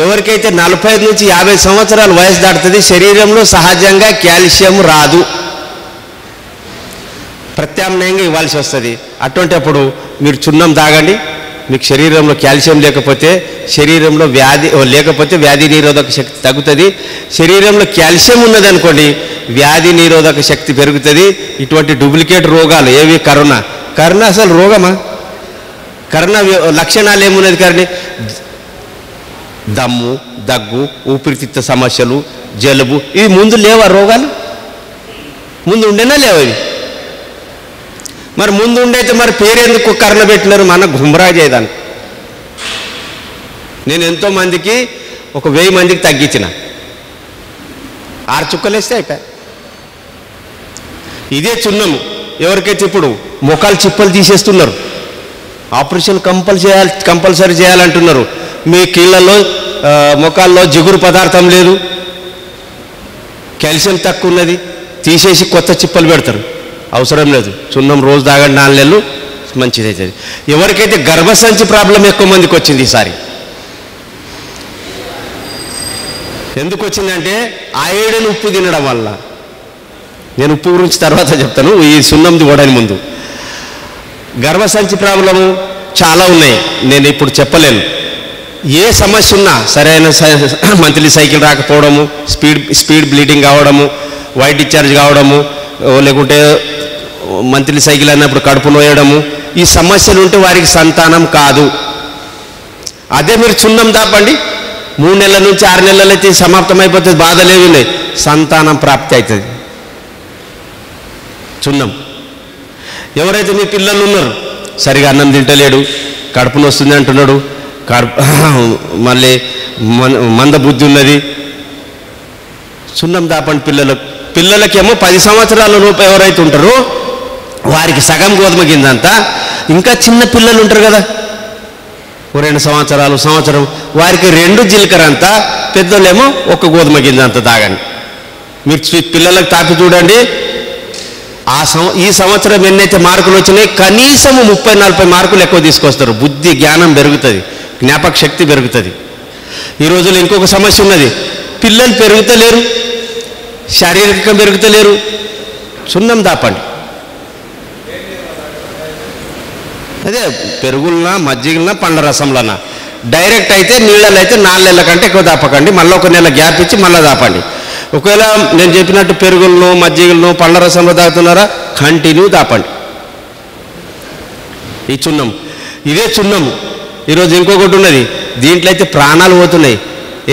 ఎవరికైతే 45 నుంచి 50 సంవత్సరాల వయసు దాటుతుంది శరీరంలో సహజంగా కాల్షియం రాదు, ప్రత్యామ్నాయంగా ఇవ్వాల్సి వస్తుంది. అటువంటిప్పుడు మీరు చున్నం తాగండి. మీకు శరీరంలో కాల్షియం లేకపోతే, శరీరంలో వ్యాధి నిరోధక శక్తి తగ్గుతుంది. శరీరంలో కాల్షియం ఉన్నదనుకోండి వ్యాధి నిరోధక శక్తి పెరుగుతుంది. ఇటువంటి డూప్లికేట్ రోగాలు ఏవి? కరోనా అసలు రోగమా? కరోనా లక్షణాలు ఏమున్నది? కరణి దమ్ము, దగ్గు, ఊపిరితిత్త సమస్యలు, జలుబు, ఇవి ముందు లేవా? రోగాలు ముందు ఉండేనా లేవా ఇవి? మరి ముందు ఉండైతే మరి పేరెందుకు కరోనా పెట్టినారు? మన గుమ్రా చేయదాన్ని. నేను ఎంతోమందికి 1000 మందికి తగ్గించిన, 6 చుక్కలు వేస్తే అయిపోయా. ఇదే చున్నము. ఎవరికైతే ఇప్పుడు మొఖాలు చిప్పలు తీసేస్తున్నారు, ఆపరేషన్ కంపల్సరీ చేయాలంటున్నారు. మీ కీళ్ళలో మొఖాల్లో జిగురు పదార్థం లేదు, కాల్షియం తక్కువ ఉన్నది, తీసేసి కొత్త చిప్పలు పెడతారు. అవసరం లేదు, చున్నం రోజు తాగండి 4 నెలలు, మంచిది అవుతుంది. ఎవరికైతే గర్భసంచి ప్రాబ్లం ఎక్కువ మందికి వచ్చింది ఈసారి. ఎందుకు వచ్చిందంటే ఐరన్ ఉప్పు తినడం వల్ల. నేను ఉప్పు గురించి తర్వాత చెప్తాను, ఈ సున్నంది ఓడని ముందు. గర్భసంచి ప్రాబ్లము చాలా ఉన్నాయి, నేను ఇప్పుడు చెప్పలేను. ఏ సమస్య ఉన్నా సరైన మంత్లీ సైకిల్ రాకపోవడము, స్పీడ్ బ్లీడింగ్ కావడము, వైట్ డిశ్చార్జ్ కావడము, లేకుంటే మంత్లీ సైకిల్ అన్నప్పుడు కడుపు నోయడము, ఈ సమస్యలు ఉంటే వారికి సంతానం కాదు. అదే మీరు చున్నం తాపండి, 3 నెలల నుంచి 6 నెలలైతే సమాప్తం అయిపోతుంది, బాధలేవి ఉన్నాయి, సంతానం ప్రాప్తి అవుతుంది. చున్నం. ఎవరైతే మీ పిల్లలు ఉన్నారు సరిగా అన్నం తింటలేడు, కడుపు నొస్తుంది అంటున్నాడు, మళ్ళీ మంద బుద్ధి ఉన్నది, సున్నం దాపండి పిల్లలకేమో 10 సంవత్సరాల లోపు ఎవరైతే ఉంటారో వారికి సగం గోధుమ గింజ అంతా, ఇంకా చిన్న పిల్లలు ఉంటారు కదా 2 సంవత్సరం వారికి 2 జీలకర్ర అంతా, పెద్దోళ్ళేమో 1 గోధుమ గింజ అంత తాగండి. మీరు పిల్లలకు తాపి చూడండి. ఈ సంవత్సరం ఎన్నైతే మార్కులు వచ్చినాయి కనీసం 30-40 మార్కులు ఎక్కువ తీసుకొస్తారు. బుద్ధి జ్ఞానం పెరుగుతుంది, జ్ఞాపక శక్తి పెరుగుతుంది. ఈ రోజుల్లో ఇంకొక సమస్య ఉన్నది, పిల్లలు పెరుగుతలేరు, శారీరకంగా పెరుగుతలేరు. సున్నం దాపండి. అదే పెరుగులనా మజ్జిగలనా పండ్ల రసంలనా. డైరెక్ట్ అయితే నీళ్ళలో అయితే 4 నెలల కంటే ఎక్కువ దాపకండి. మళ్ళీ 1 నెల గ్యాప్ ఇచ్చి మళ్ళీ దాపండి. ఒకవేళ నేను చెప్పినట్టు పెరుగులను మజ్జిగలను పండ్ల రసంలో తాగుతున్నారా, కంటిన్యూ దాపండి. ఈ చున్నం, ఇదే చున్నం. ఈరోజు ఇంకొకటి ఉన్నది, దీంట్లో అయితే ప్రాణాలు పోతున్నాయి.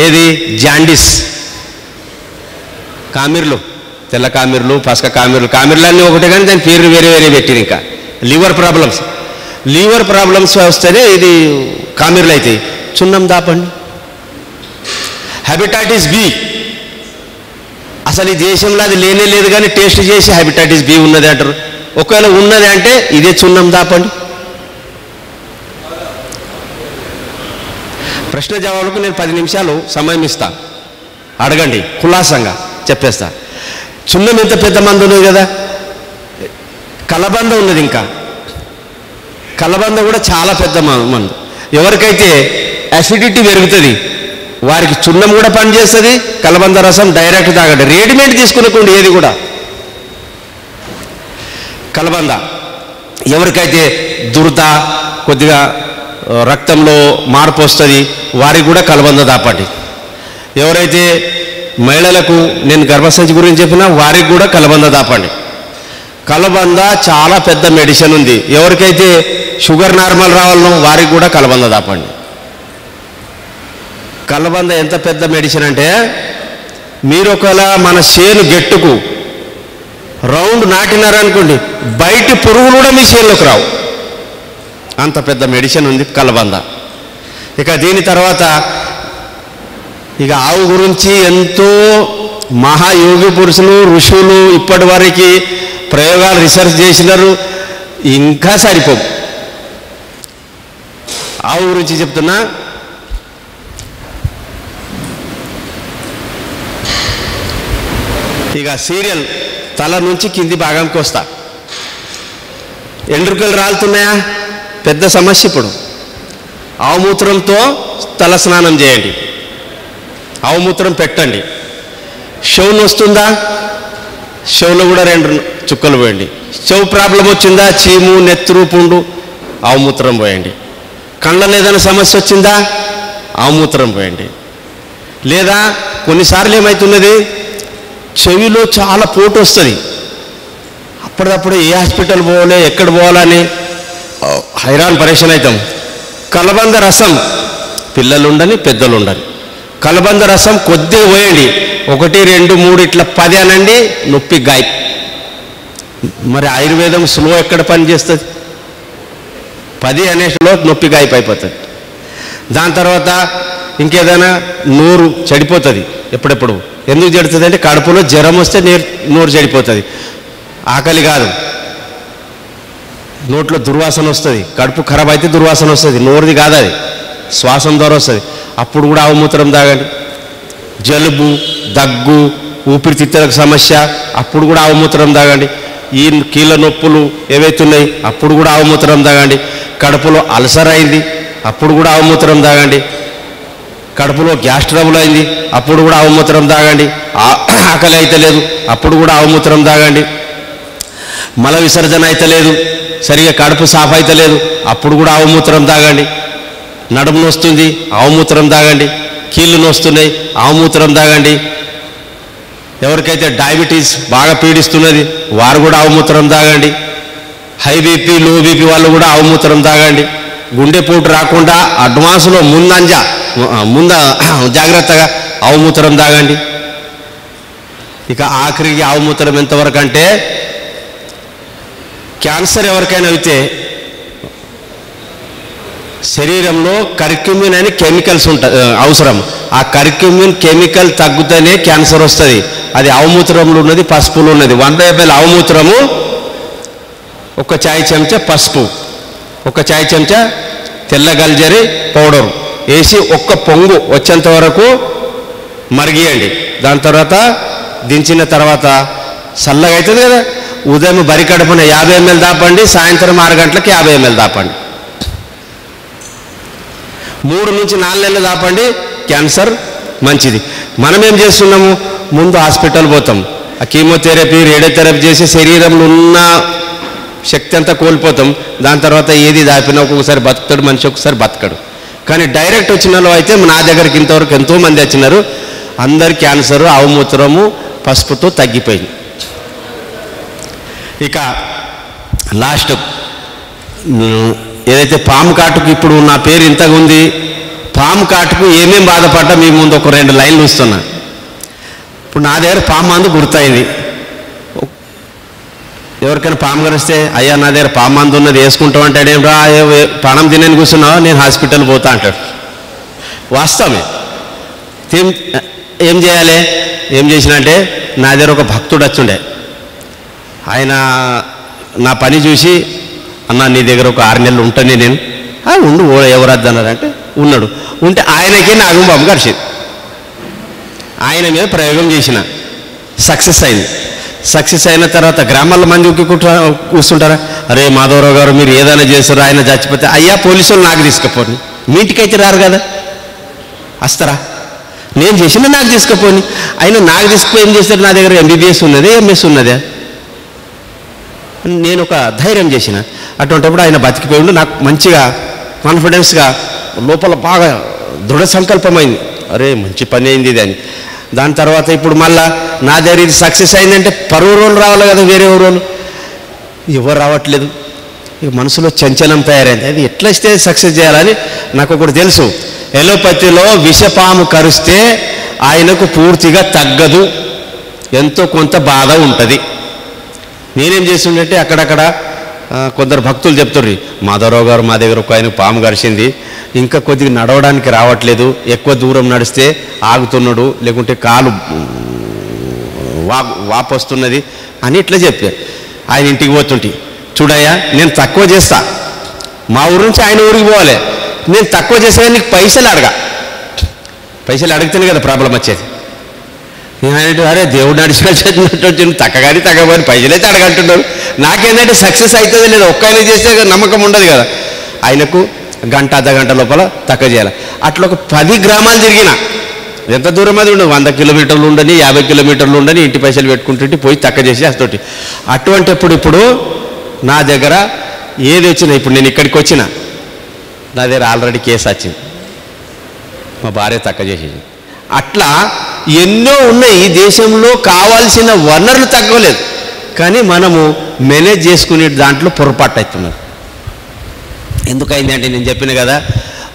ఏది? జాండీస్. కామిర్లు, తెల్ల కామిర్లు, పసక కామిర్లు, కామిర్లన్నీ ఒకటే కానీ దాని పేర్లు వేరే వేరే పెట్టింది. ఇంకా లివర్ ప్రాబ్లమ్స్ వస్తేనే ఇది కామిర్లు అవుతాయి. చున్నం దాపండి. హెపటైటిస్ బి, అసలు ఈ దేశంలో అది లేనే లేదు కానీ టెస్ట్ చేసి హెపటైటిస్ బి ఉన్నది అంటారు. ఒకవేళ ఉన్నది అంటే ఇదే చున్నం దాపండి. ప్రశ్న జవాబులకు నేను 10 నిమిషాలు సమయం ఇస్తా, అడగండి, ఖులాసంగా చెప్పేస్తా. చున్నం ఎంత పెద్ద మందు ఉన్నది కదా. కలబంద ఉన్నది, ఇంకా కలబంద కూడా చాలా పెద్ద మందు. ఎవరికైతే అసిడిటీ పెరుగుతుంది వారికి చున్నం కూడా పనిచేస్తుంది. కలబంద రసం డైరెక్ట్ తాగండి, రెడీమేడ్ తీసుకునకుండా ఏది కూడా. కలబంద ఎవరికైతే దురద, కొద్దిగా రక్తంలో మార్పు వస్తుంది వారికి కూడా కలబంద దాపండి. ఎవరైతే మహిళలకు నేను గర్భసంచి గురించి చెప్పినా వారికి కూడా కలబంద దాపండి. కలబంద చాలా పెద్ద మెడిసిన్ ఉంది. ఎవరికైతే షుగర్ నార్మల్ రావాలనో వారికి కూడా కలబంద దాపండి. కలబంద ఎంత పెద్ద మెడిసిన్ అంటే, మీరు ఒకవేళ మన చేను గెట్టుకు రౌండ్ నాటినారనుకోండి, బయట పురుగులు కూడా మీ చేనులోకి రావు. అంత పెద్ద మెడిసిన్ ఉంది కలబంద. ఇక దీని తర్వాత ఇక ఆవు గురించి ఎంతో మహాయోగి పురుషులు ఋషులు ఇప్పటి వరకు ప్రయోగాలు రీసెర్చ్ చేసినారు, ఇంకా సరిపోవు. ఆవు గురించి చెప్తున్నా. ఇక సీరియల్ తల నుంచి కింది భాగంకి వస్తా. ఎండ్రుకలు రాలుతున్నాయా, పెద్ద సమస్య. ఇప్పుడు ఆవు మూత్రంతో తల స్నానం చేయండి, ఆవు మూత్రం పెట్టండి. షవును వస్తుందా, షవులో కూడా 2 చుక్కలు పోయండి. చెవు ప్రాబ్లం వచ్చిందా, చీము నెత్తురు పుండు, ఆవు మూత్రం పోయండి. కళ్ళలో ఏదైనా సమస్య వచ్చిందా, ఆవు మూత్రం పోయండి. లేదా కొన్నిసార్లు ఏమవుతున్నది, చెవిలో చాలా పోటు వస్తుంది. అప్పటికప్పుడు ఏ హాస్పిటల్ పోవాలి, ఎక్కడ పోవాలని హైరాన్ పరేషాన్ అవుతాం. కలబంద రసం, పిల్లలు ఉండని పెద్దలు ఉండని, కలబంద రసం కొద్దిగా పోయండి. 1, 2, 3 ఇట్లా 10 అనండి, నొప్పి గాయ. మరి ఆయుర్వేదం స్లో ఎక్కడ పని చేస్తుంది? 10 అనేలో నొప్పి గాయపు అయిపోతుంది. దాని తర్వాత ఇంకేదైనా నోరు చెడిపోతుంది. ఎప్పుడెప్పుడు ఎందుకు చెడుతుంది అంటే, కడుపులో జ్వరం వస్తే నోరు చెడిపోతుంది. ఆకలి కాదు, నోట్లో దుర్వాసన వస్తుంది. కడుపు ఖరాబ్ అయితే దుర్వాసన వస్తుంది, నోరుది కాదు, అది శ్వాసం ద్వారా వస్తుంది. అప్పుడు కూడా ఆవు మూత్రం తాగండి. జలుబు, దగ్గు, ఊపిరితిత్తులకు సమస్య, అప్పుడు కూడా ఆవు మూత్రం తాగండి. ఈ కీళ్ళ నొప్పులు ఏవైతున్నాయి, అప్పుడు కూడా ఆవు మూత్రం తాగండి. కడుపులో అల్సర్ అయింది, అప్పుడు కూడా ఆవు మూత్రం తాగండి. కడుపులో గ్యాస్ ట్రబుల్ అయింది, అప్పుడు కూడా ఆవు మూత్రం తాగండి. ఆకలి అయితే లేదు, అప్పుడు కూడా ఆవు మూత్రం తాగండి. మల విసర్జన అయితే లేదు, సరిగా కడుపు సాఫ్ అయితే లేదు, అప్పుడు కూడా ఆవు మూత్రం తాగండి. నడుము నొస్తుంది, ఆవు మూత్రం తాగండి. కీళ్ళు నొస్తున్నాయి, ఆవు మూత్రం తాగండి. ఎవరికైతే డయాబెటీస్ బాగా పీడిస్తున్నది వారు కూడా ఆవు మూత్రం తాగండి. హై బీపీ, లో బీపీ వాళ్ళు కూడా ఆవు మూత్రం తాగండి. గుండెపోటు రాకుండా అడ్వాన్స్లో ముంద జాగ్రత్తగా ఆవు మూత్రం తాగండి. ఇక ఆఖరికి ఆవు మూత్రం ఎంతవరకు అంటే, క్యాన్సర్ ఎవరికైనా అయితే శరీరంలో కర్క్యూమిన్ అని కెమికల్స్ అవసరం. ఆ కర్క్యూమిన్ కెమికల్ తగ్గుతూనే క్యాన్సర్ వస్తుంది. అది ఆవుమూత్రంలో ఉన్నది, పసుపులో ఉన్నది. 100 ml ఆవుమూత్రము, 1 చాయ్ చెంచా పసుపు, 1 చాయ్ చెంచా తెల్ల గల్జరి పౌడర్ వేసి 1 పొంగు వచ్చేంత వరకు మరిగియండి. దాని తర్వాత దించిన తర్వాత చల్లగా అవుతుంది కదా, ఉదయం బరి కడుపున 50 ml దాపండి, సాయంత్రం 6 గంటలకు 50 ml దాపండి. 3 నుంచి 4 నెలలు దాపండి. క్యాన్సర్ మంచిది. మనం ఏం చేస్తున్నాము, ముందు హాస్పిటల్ పోతాం, ఆ కీమోథెరపీ రేడియోథెరపీ చేసి శరీరంలో ఉన్న శక్తి అంతా కోల్పోతాం. దాని తర్వాత ఏది దాపినా ఒక్కొక్కసారి బతుకుతాడు మనిషి, ఒక్కసారి బతకడు. కానీ డైరెక్ట్ వచ్చిన వాళ్ళు అయితే నా దగ్గరికి ఇంతవరకు ఎంతోమంది వచ్చినారు, అందరు క్యాన్సర్ ఆవుమూత్రము పసుపుతో తగ్గిపోయింది. ఇక లాస్ట్ ఏదైతే పాము కాటుకు, ఇప్పుడు నా పేరు ఇంతగా ఉంది, పాము కాటుకు ఏమేం బాధపడ్డా మీ ముందు ఒక 2 లైన్లు ఇస్తున్నా. ఇప్పుడు నా దగ్గర పాము మందు గుర్తయింది. ఎవరికైనా పాము కరిస్తే, అయ్యా నా దగ్గర పాము మందు ఉన్నది వేసుకుంటాం అంటాడు. ఏం రా ప్రాణం తినని కూర్చున్నావా, నేను హాస్పిటల్ పోతా అంటాడు. వాస్తవమే. ఏం చేయాలి, ఏం చేసినా అంటే, నా దగ్గర ఒక భక్తుడు వచ్చుండే. ఆయన నా పని చూసి, అన్న నీ దగ్గర ఒక 6 నెలలు ఉంటానే నేను. ఉండు, ఎవరద్దు అన్నారంటే ఉన్నాడు. ఉంటే ఆయనకి నాగంబాబు కలిసింది. ఆయన మీద ప్రయోగం చేసిన, సక్సెస్ అయింది. సక్సెస్ అయిన తర్వాత గ్రామాల మంది కూర్చుంటారా, అరే మాధవరావు గారు మీరు ఏదైనా చేస్తారో, ఆయన చచ్చిపోతే అయ్యా పోలీసులు నాకు తీసుకుపోని, మీ ఇంటికైతే రారు కదా, వస్తారా, నేను చేసిన నాకు తీసుకుపోని. ఆయన నాకు తీసుకుపోయి ఏం చేస్తారు, నా దగ్గర MBBS ఉన్నదే MS ఉన్నదే. నేను ఒక ధైర్యం చేసిన. అటువంటిప్పుడు ఆయన బతికిపోయిండు. నాకు మంచిగా కాన్ఫిడెన్స్గా లోపల బాగా దృఢ సంకల్పమైంది, అరే మంచి పని అయింది ఇది అని. దాని తర్వాత ఇప్పుడు మళ్ళా నా దగ్గర ఇది సక్సెస్ అయిందంటే పరువు రోజులు రావాలి కదా, వేరే రోజులు ఎవరు రావట్లేదు. ఇక మనసులో చంచలం తయారైంది, అది ఎట్లా ఇస్తే సక్సెస్ చేయాలని నాకు ఒకటి తెలుసు. ఎలోపతిలో విషపాము కరిస్తే ఆయనకు పూర్తిగా తగ్గదు, ఎంతో కొంత బాధ ఉంటుంది. నేనేం చేస్తుంటే అక్కడక్కడ కొందరు భక్తులు చెప్తుర్రు, మాధవరావు గారు మా దగ్గర ఒక ఆయన పాము కరిచింది, ఇంకా కొద్దిగా నడవడానికి రావట్లేదు, ఎక్కువ దూరం నడిస్తే ఆగుతున్నాడు, లేకుంటే కాలు వాపు వస్తున్నది అని ఇట్లా చెప్పారు. ఆయన ఇంటికి పోతుంటే, చూడయ్యా నేను తక్కువ చేస్తా, మా ఊరు నుంచి ఆయన ఊరికి పోవాలి, నేను తక్కువ చేసా, నీకు పైసలు పైసలు అడిగితేనే కదా ప్రాబ్లం వచ్చేది. నేను అరే దేవుడు నడిచినట్టు తగ్గగాని తగ్గని పైసలైతే అడగంటున్నారు. నాకేంటంటే సక్సెస్ అవుతుంది లేదా, ఒక్కైనా చేస్తే నమ్మకం ఉండదు కదా. ఆయనకు గంట అర్ధగంట లోపల తక్కువ చేయాలి. అట్లా ఒక 10 గ్రామాలు తిరిగిన, ఎంత దూరం అది ఉండదు, 100 కిలోమీటర్లు ఉండని, 50 కిలోమీటర్లు ఉండని, ఇంటి పైసలు పెట్టుకుంటుంటే పోయి తక్కువ చేసి అస్తోటి. అటువంటిప్పుడు ఇప్పుడు నా దగ్గర ఏది వచ్చినా, ఇప్పుడు నేను ఇక్కడికి వచ్చిన, నా దగ్గర ఆల్రెడీ కేసు వచ్చింది, మా భార్య తక్కువ చేసేది. అట్లా ఎన్నో ఉన్నాయి. ఈ దేశంలో కావాల్సిన వనరులు తగ్గలేదు, కానీ మనము మేనేజ్ చేసుకునే దాంట్లో పొరపాటు అవుతున్నారు. ఎందుకైందంటే నేను చెప్పిన కదా,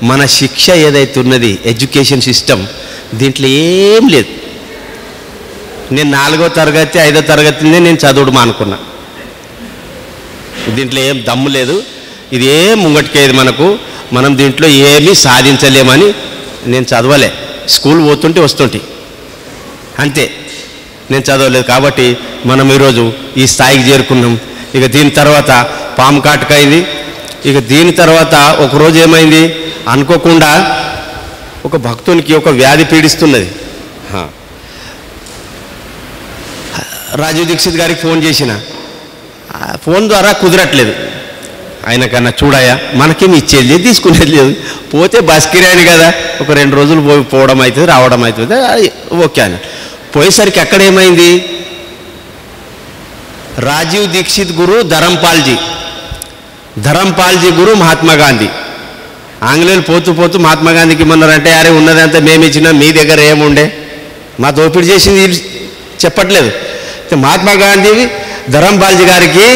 మన శిక్ష ఏదైతే ఉన్నది ఎడ్యుకేషన్ సిస్టమ్, దీంట్లో ఏం లేదు. నేను 4వ తరగతి 5వ తరగతినే నేను చదువుడు మానుకున్నా. దీంట్లో ఏం దమ్ము లేదు, ఇది ఏం ముంగటికేది మనకు, మనం దీంట్లో ఏమీ సాధించలేమని నేను చదవలే. స్కూల్ పోతుంటే వస్తుంటే అంతే, నేను చదవలేదు. కాబట్టి మనం ఈరోజు ఈ స్థాయికి చేరుకున్నాం. ఇక దీని తర్వాత పాము కాటుకైంది. ఇక దీని తర్వాత ఒకరోజు ఏమైంది, అనుకోకుండా ఒక భక్తునికి ఒక వ్యాధి పీడిస్తున్నది. రాజీవ్ దీక్షిత్ గారికి ఫోన్ చేసిన, ఫోన్ ద్వారా కుదరట్లేదు. ఆయనకన్నా చూడాయా మనకేమి ఇచ్చేది లేదు, తీసుకునేది లేదు, పోతే బస్ కిరాయి కదా, ఒక 2 రోజులు పోవడం అవుతుంది రావడం అవుతుంది, ఓకే అని పోయేసరికి అక్కడ ఏమైంది, రాజీవ్ దీక్షిత్ గురు ధరంపాల్జీ గురు మహాత్మా గాంధీ. ఆంగ్లేయులు పోతూ పోతూ మహాత్మా గాంధీకి ఏమన్నారంటే, అరే ఉన్నదంతా మేము ఇచ్చినా మీ దగ్గర ఏముండే, మా దోపిడీ చేసింది చెప్పట్లేదు. మహాత్మా గాంధీ ధరంపాల్జీ గారికి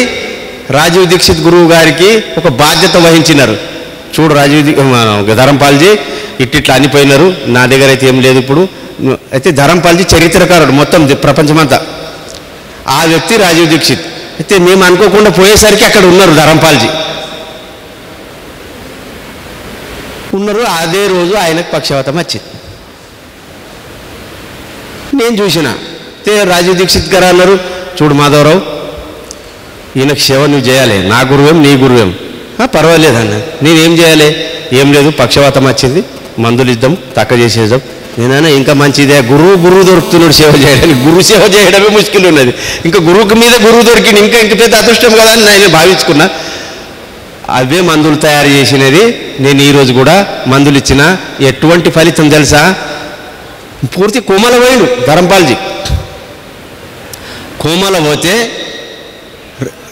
రాజీవ్ దీక్షిత్ గురువు గారికి ఒక బాధ్యత వహించినారు. చూడు ధరంపాల్జీ ఇట్లా అనిపోయినారు, నా దగ్గర అయితే ఏం లేదు ఇప్పుడు. అయితే ధరంపాల్జీ చరిత్రకారుడు మొత్తం ప్రపంచమంతా, ఆ వ్యక్తి రాజీవ్ దీక్షిత్. అయితే మేము అనుకోకుండా పోయేసరికి అక్కడ ఉన్నారు ధరంపాల్జీ. ఉన్నారు. అదే రోజు ఆయనకు పక్షవాతం వచ్చింది. నేను చూసిన రాజీవ్ దీక్షిత్ గారు అన్నారు, చూడు మాధవరావు, ఈయనకు సేవ నువ్వు చేయాలి, నా గురువేం నీ గురువేం. పర్వాలేదన్న, నేనేం చేయాలి? ఏం లేదు, పక్షవాతం వచ్చింది, మందులు ఇద్దాం, తక్కువ చేసేద్దాం. నేనైనా ఇంకా మంచిదే, గురువు దొరుకుతున్నాడు సేవ చేయడానికి. గురువు సేవ చేయడమే ముష్కిల్ ఉన్నది, ఇంకా గురువుకి మీద గురువు దొరికింది, ఇంకా పెద్ద అదృష్టం కదా అని నేను భావించుకున్నా. అవే మందులు తయారు చేసినది. నేను ఈరోజు కూడా మందులు ఇచ్చిన. ఎటువంటి ఫలితం తెలుసా? పూర్తి కోమల పోయిండు ధరంపాల్జీ. కోమల పోతే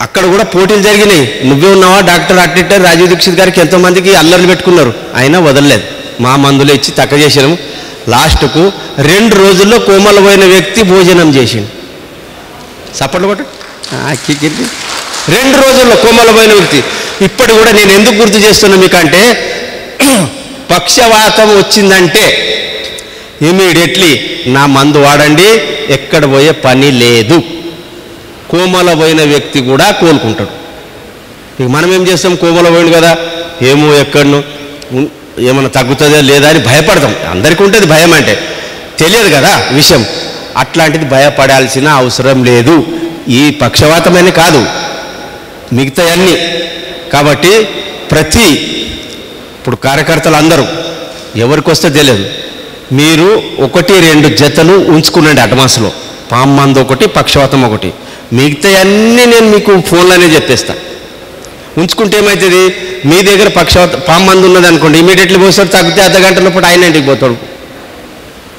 అక్కడ కూడా పోటీలు జరిగినాయి. నువ్వే ఉన్నావా డాక్టర్ అట్టిట్టే రాజీవ్ దీక్షిత్ గారికి ఎంతోమందికి అల్లర్లు పెట్టుకున్నారు, అయినా వదలలేదు. మా మందులు ఇచ్చి తక్కువ చేసినాము. లాస్ట్కు 2 రోజుల్లో కోమల పోయిన వ్యక్తి భోజనం చేసిండు. సపోర్ట్ కొట్టు. 2 రోజుల్లో కోమల పోయిన వ్యక్తి. ఇప్పటి కూడా నేను ఎందుకు గుర్తు చేస్తున్నా మీకంటే, పక్షవాతం వచ్చిందంటే ఇమీడియట్లీ నా మందు వాడండి, ఎక్కడ పోయే పని లేదు. కోమల పోయిన వ్యక్తి కూడా కోలుకుంటాడు. ఇక మనం ఏం చేస్తాం? కోమల పోయిండు కదా, ఏమో ఎక్కడనో ఏమన్నా తగ్గుతుందా లేదా అని భయపడతాం. అందరికీ ఉంటుంది భయం, అంటే తెలియదు కదా విషయం. అట్లాంటిది భయపడాల్సిన అవసరం లేదు. ఈ పక్షవాతమని కాదు, మిగతా అన్నీ. కాబట్టి ఇప్పుడు కార్యకర్తలు అందరూ ఎవరికి వస్తే తెలియదు, మీరు 1-2 జతలు ఉంచుకునండి అడ్వాన్స్లో. పాము మందు ఒకటి, పక్షవాతం ఒకటి. మిగతా అన్నీ నేను మీకు ఫోన్లోనే చెప్పేస్తా. ఉంచుకుంటే ఏమవుతుంది? మీ దగ్గర పాము మందు ఉన్నది అనుకోండి, ఇమీడియట్లీ పోతాడు, తగ్గితే అర్ధగంట లోపల ఆయన ఇంటికి పోతాడు.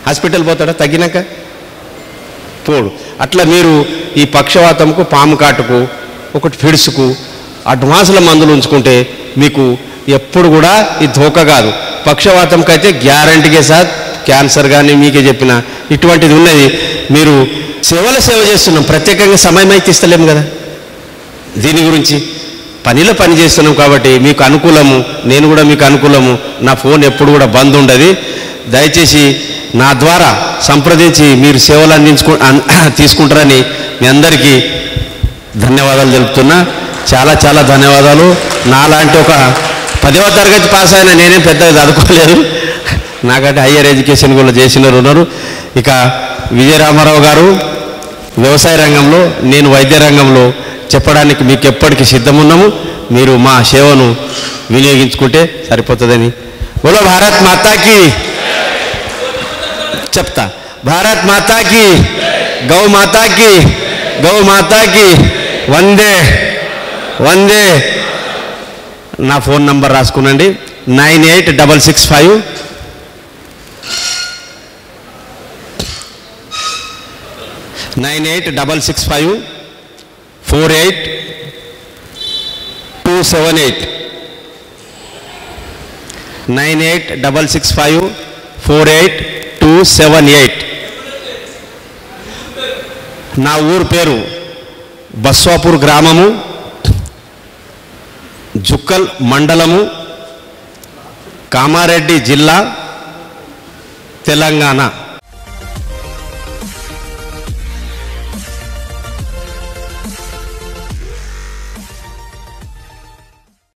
హాస్పిటల్ పోతాడా తగ్గినాక? పోడు. అట్లా మీరు ఈ పక్షవాతంకు, పాము కాటుకు, ఒకటి ఫిడ్స్కు అడ్వాన్స్ల మందులు ఉంచుకుంటే మీకు ఎప్పుడు కూడా ఈ ధోకా కాదు. పక్షవాతంకి అయితే గ్యారంటీగా సార్, క్యాన్సర్ కానీ మీకే చెప్పిన ఇటువంటిది ఉన్నది. మీరు సేవ చేస్తున్నాం, ప్రత్యేకంగా సమయం అయితే ఇస్తలేము కదా దీని గురించి. పనిలో పని చేస్తున్నాం కాబట్టి మీకు అనుకూలము, నేను కూడా మీకు అనుకూలము. నా ఫోన్ ఎప్పుడు కూడా బంద్ ఉండదు. దయచేసి నా ద్వారా సంప్రదించి మీరు సేవలు తీసుకుంటారని మీ అందరికీ ధన్యవాదాలు తెలుపుతున్నా. చాలా చాలా ధన్యవాదాలు. నాలాంటి ఒక 10వ తరగతి పాస్ అయినా నేనేం పెద్దగా చదువుకోలేదు, నాకంటే హయ్యర్ ఎడ్యుకేషన్ కూడా చేసినారు ఉన్నారు. ఇక విజయరామారావు గారు వ్యవసాయ రంగంలో, నేను వైద్య రంగంలో చెప్పడానికి మీకు ఎప్పటికీ సిద్ధమున్నాము. మీరు మా సేవను వినియోగించుకుంటే సరిపోతుందని. బోలో భారత్ మాతాకి చెప్తా. భారత్ మాతాకి, గౌ మాతాకి, గౌ మాతాకి వందే వందే. నా ఫోన్ నంబర్ రాసుకునండి, 9865 48278 9865 48278. నా ఊరు పేరు బస్వాపూర్ గ్రామము, జుక్కల్ మండలము, కామారెడ్డి జిల్లా, తెలంగాణ.